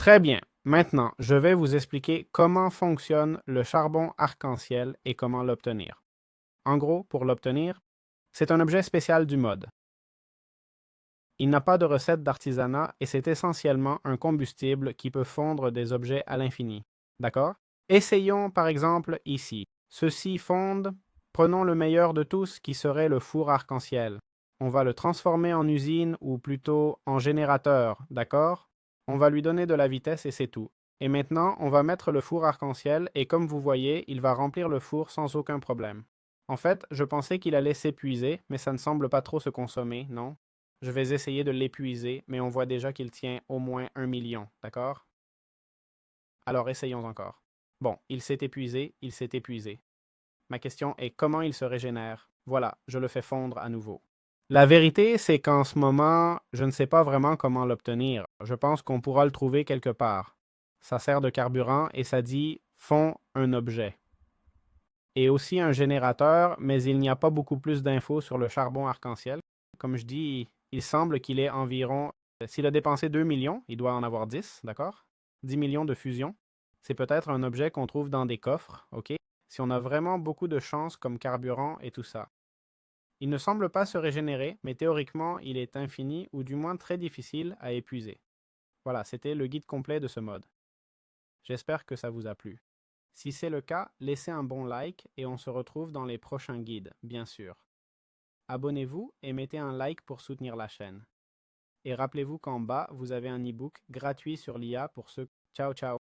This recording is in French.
Très bien. Maintenant, je vais vous expliquer comment fonctionne le charbon arc-en-ciel et comment l'obtenir. En gros, pour l'obtenir, c'est un objet spécial du mode. Il n'a pas de recette d'artisanat et c'est essentiellement un combustible qui peut fondre des objets à l'infini. D'accord? Essayons par exemple ici. Ceux-ci fondent. Prenons le meilleur de tous qui serait le four arc-en-ciel. On va le transformer en usine ou plutôt en générateur, d'accord? On va lui donner de la vitesse et c'est tout. Et maintenant, on va mettre le four arc-en-ciel et comme vous voyez, il va remplir le four sans aucun problème. En fait, je pensais qu'il allait s'épuiser, mais ça ne semble pas trop se consommer, non? Je vais essayer de l'épuiser, mais on voit déjà qu'il tient au moins 1 million, d'accord? Alors essayons encore. Bon, il s'est épuisé, il s'est épuisé. Ma question est comment il se régénère? Voilà, je le fais fondre à nouveau. La vérité, c'est qu'en ce moment, je ne sais pas vraiment comment l'obtenir. Je pense qu'on pourra le trouver quelque part. Ça sert de carburant et ça dit fond un objet. Et aussi un générateur, mais il n'y a pas beaucoup plus d'infos sur le charbon arc-en-ciel. Comme je dis, il semble qu'il est environ, s'il a dépensé 2 millions, il doit en avoir 10, d'accord? 10 millions de fusion. C'est peut-être un objet qu'on trouve dans des coffres, ok? Si on a vraiment beaucoup de chance comme carburant et tout ça. Il ne semble pas se régénérer, mais théoriquement, il est infini ou du moins très difficile à épuiser. Voilà, c'était le guide complet de ce mode. J'espère que ça vous a plu. Si c'est le cas, laissez un bon like et on se retrouve dans les prochains guides, bien sûr. Abonnez-vous et mettez un like pour soutenir la chaîne. Et rappelez-vous qu'en bas, vous avez un e-book gratuit sur l'IA pour ceux... Ciao, ciao!